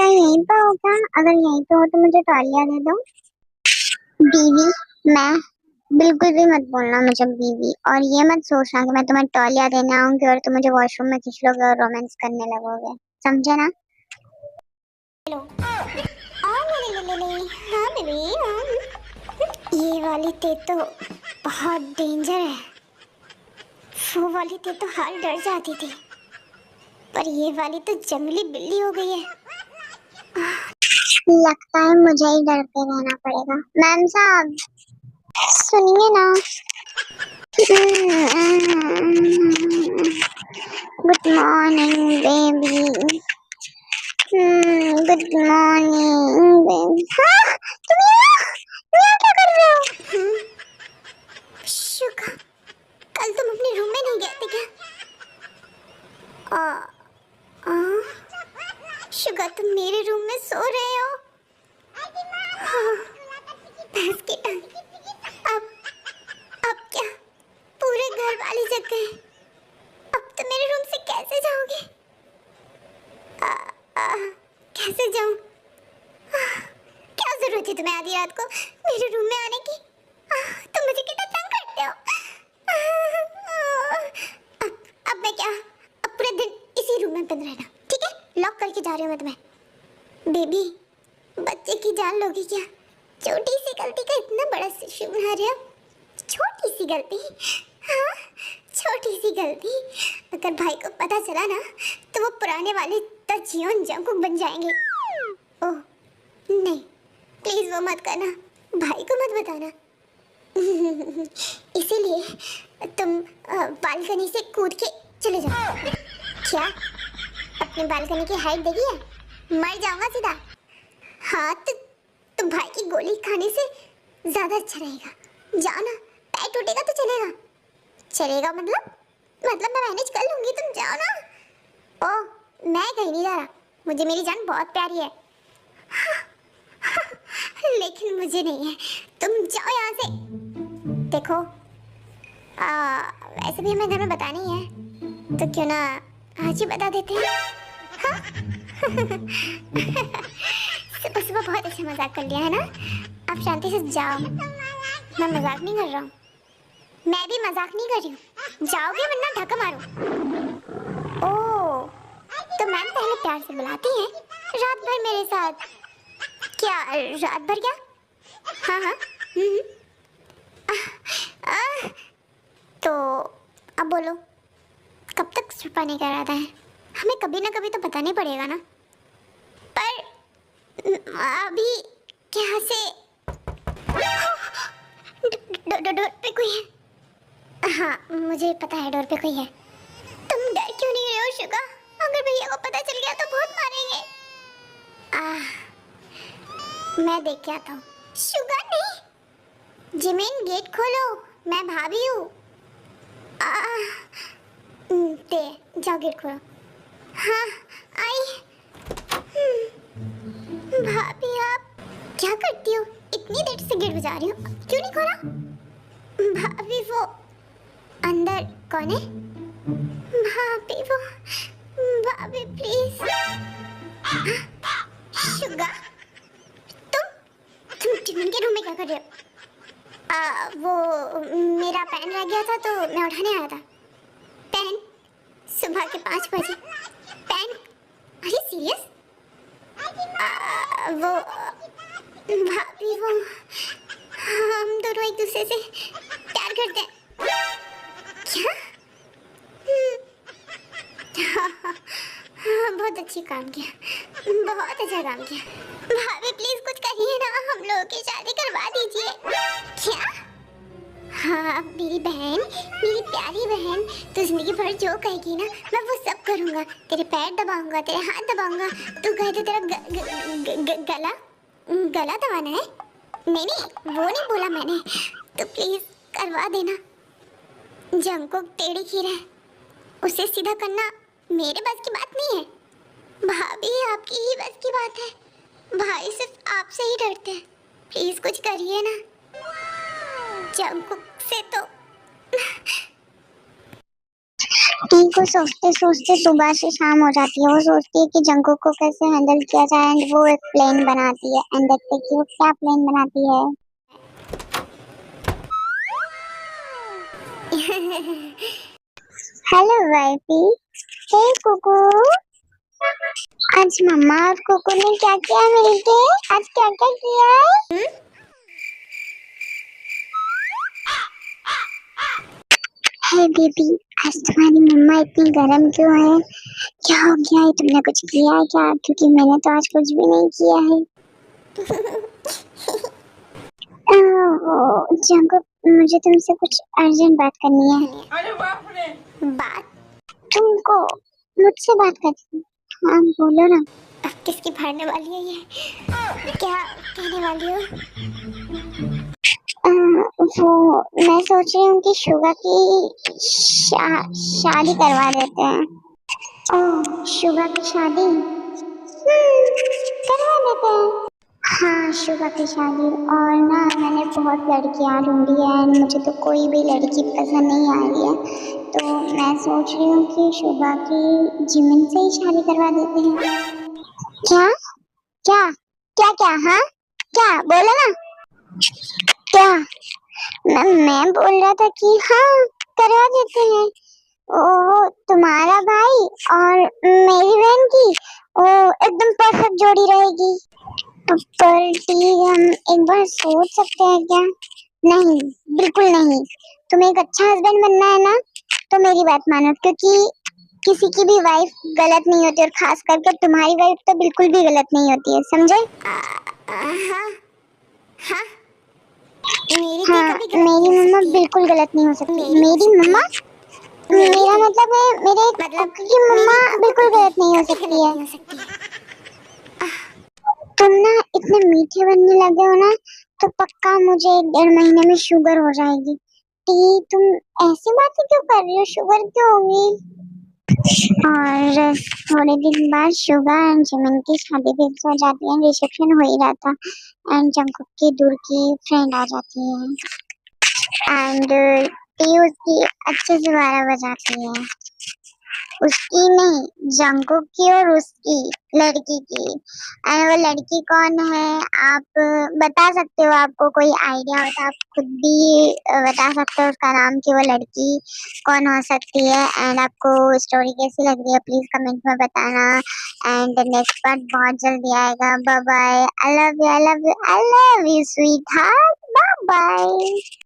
क्या यहीं पे हो क्या? अगर यहीं पे हो तो मुझे तौलिया दे दो। बीवी? मैं? बिल्कुल भी मत बोलना मुझे बीवी, और ये मत सोचना कि मैं तुम्हें तौलिया देने आऊंगी और तुम मुझे वॉशरूम में खींच लोगे और रोमांस करने लगोगे, समझे ना? हेलो। ले ले ले ले। हाँ बेबी, हाँ। ये वाली ते तो बहुत डेंजर है। वो वाली ते तो हाल डर जाती थी, पर ये वाली तो जंगली बिल्ली हो गई है। लगता है मुझे ही डर के रहना पड़ेगा। मैम साहब सुनिए ना। Good morning baby. Good morning baby. हाँ, तुम यहाँ क्या कर रहे हो? शुगा, कल तुम अपने रूम में नहीं गए थे क्या? शुगा, तुम मेरे रूम में सो रहे हो? भैंस की टांग। अब क्या पूरे घर वाले जग गए? अब तो मेरे रूम से कैसे जाओगे? कैसे जाऊं? क्या जरूरत है तुम्हें आधी रात को मेरे रूम में आने की? तुम मुझे कितना तंग करते हो। अब मैं क्या, अब पूरे दिन इसी रूम में बंद रहना, ठीक है? लॉक करके जा रही हूँ मैं तुम्हें। बेबी, बच्चे की जान लोगी क्या? छोटी सी गलती का इतना बड़ा इशू बना रहे हो। छोटी सी गलती, हाँ, छोटी सी गलती। अगर भाई को पता चला ना तो वो पुराने वाले तजियोन जंकुक बन जाएंगे। ओह नहीं, प्लीज वो मत करना, भाई को मत बताना। इसीलिए तुम बालकनी से कूद के चले जाओ। क्या अपनी बालकनी की हाइट देखी है? मर जाऊंगा सीधा। हाँ तो भाई की गोली खाने से ज्यादा अच्छा रहेगा। जाओ ना, पैर टूटेगा तो चलेगा। चलेगा मतलब मैं मैनेज कर लूंगी, तुम जाओ ना। ओह, मैं कहीं नहीं जा रहा, मुझे मेरी जान बहुत प्यारी है। लेकिन मुझे नहीं है, तुम जाओ यहाँ से। देखो, वैसे भी हमें घर में बता नहीं है, तो क्यों ना आज ही बता देते हैं? हाँ? सुबह सुबह बहुत अच्छा मजाक कर लिया है ना? आप शांति से जाओ, मैं मजाक नहीं कर रहा हूँ। मैं भी मजाक नहीं कर रही हूँ, जाओगे वरना धक्का मारूं। ओह, तो मैम पहले प्यार से बुलाती हैं रात भर मेरे साथ। क्या रात भर क्या? हाँ हाँ। हम्म। तो अब बोलो, कब तक छुपाने का इरादा है? हमें कभी ना कभी तो बताना ही पड़ेगा ना। पर अभी क्या से डोर पे कोई है? हाँ, मुझे पता है डोर पे कोई है। तुम डर क्यों नहीं रहे हो शुगा? अगर भैया को पता चल गया तो बहुत मारेंगे। मैं देख के आता हूँ। शुगा नहीं, जिमिन गेट खोलो, मैं भाभी हूँ। दे जाओ गेट खोलो। हाँ आई। भाभी आप क्या करती हो? इतनी देर से गेट बजा रही हो, क्यों नहीं खोला? भाभी वो अंदर कौन है? भाभी वो, भाभी प्लीज। शुगा, तुम टिफिन के रूम में क्या कर रहे हो? वो मेरा पेन रह गया था तो मैं उठाने आया था। पेन? सुबह के 5 बजे पेन? अरे सीरियस? वो भाभी वो, हम दोनों एक दूसरे से प्यार करते हैं। क्या? हाँ, बहुत अच्छी काम किया, बहुत अच्छा काम किया। भाभी प्लीज कुछ करिए ना, हम लोगों की शादी करवा दीजिए। क्या? हाँ, मेरी बहन, मेरी प्यारी बहन, तो जिंदगी भर जो कहेगी ना मैं वो सब करूँगा। तेरे पैर दबाऊंगा, तेरे हाथ दबाऊंगा, तू कहे तो तेरा गला दबाना है? नहीं नहीं, वो नहीं बोला मैंने। तो प्लीज करवा देना। जंकुक टेढ़ी खीर है, उसे सीधा करना मेरे बस की बात नहीं है। भाभी आपकी ही बस की बात है, भाई सिर्फ आपसे ही डरते हैं। प्लीज कुछ करिए ना। जंकुक से तो टी को सोचते सोचते सुबह से शाम हो जाती है। वो सोचती है कि जंगकुक को कैसे हैंडल किया जाए एंड वो एक प्लान बनाती है एंड देखते हैं कि वो क्या प्लान बनाती है। Hello wifey. हे कुकू। आज मम्मा और कुकू ने क्या किया मिलके? आज क्या क्या किया है? हे बेबी, आज तुम्हारी मम्मा इतनी गर्म क्यों है? क्या हो गया है? तुमने कुछ किया है क्या? क्योंकि मैंने तो आज कुछ भी नहीं किया है। जंगकुक, मुझे तुमसे कुछ अर्जेंट बात करनी है। अरे बाप रे। बात? तुमको मुझसे बात करनी है। हाँ बोलो ना। अब किसकी फाड़ने वाली है ये? क्या कहने वाली हो? वो मैं सोच रही हूँ कि शुगा की शादी करवा देते हैं। ओह, शुगा की शादी करवा देते हैं। हाँ, शुगा की शादी। और ना मैंने बहुत लड़कियां ढूंढी है एंड मुझे तो कोई भी लड़की पसंद नहीं आ रही है, तो मैं सोच रही हूँ कि शुगा की जिमिन से ही शादी करवा देते हैं। क्या क्या क्या क्या? हाँ क्या बोलो ना। क्या? मैं बोल रहा था कि हाँ करवा देते हैं। ओ, तुम्हारा भाई और मेरी बहन की ओ एकदम परफेक्ट जोड़ी रहेगी। पर ठीक, हम एक बार सोच सकते हैं क्या? नहीं, बिल्कुल नहीं। तुम्हें एक अच्छा हस्बैंड बनना है ना, तो मेरी बात मानो, क्योंकि किसी की भी वाइफ गलत नहीं होती और खास करके तुम्हारी वाइफ तो बिल्कुल भी गलत नहीं होती है, समझे? हाँ हाँ, मेरी भी हाँ, कभी गलत मेरी नहीं हो मम्मा सकती है। बिल्कुल गलत नहीं हो सकती। मेरी हो मेरी सकती मम्मा, है। मेरी मेरा भी मतलब है मेरे मतलब कुकी की मम्मा मेरी कुकू बिल्कुल भी गलत नहीं हो कभी सकती गलत है। नहीं हो सकती है। तुम ना इतने मीठे बनने लगे हो ना, तो पक्का मुझे 1.5 महीने में शुगर हो जाएगी। टी, तुम ऐसी बातें क्यों कर रही हो? शुगर क्यों होगी? और थोड़े दिन बाद शुगर एंड जिमिन की शादी फिक्स हो जाती है। रिसेप्शन हो ही रहा था एंड जंगकुक की दूर की फ्रेंड आ जाती है एंड टी उसकी अच्छे से 12 बजाती है। उसकी नहीं, जंगकुक की और उसकी लड़की की। एंड वो लड़की कौन है आप बता सकते हो? आपको कोई आइडिया हो तो आप खुद भी बता सकते हो उसका नाम, कि वो लड़की कौन हो सकती है। एंड आपको स्टोरी कैसी लग रही है प्लीज कमेंट में बताना। एंड नेक्स्ट पार्ट बहुत जल्दी आएगा। Bye bye. I love you, I love you, I love you sweetheart. Bye bye.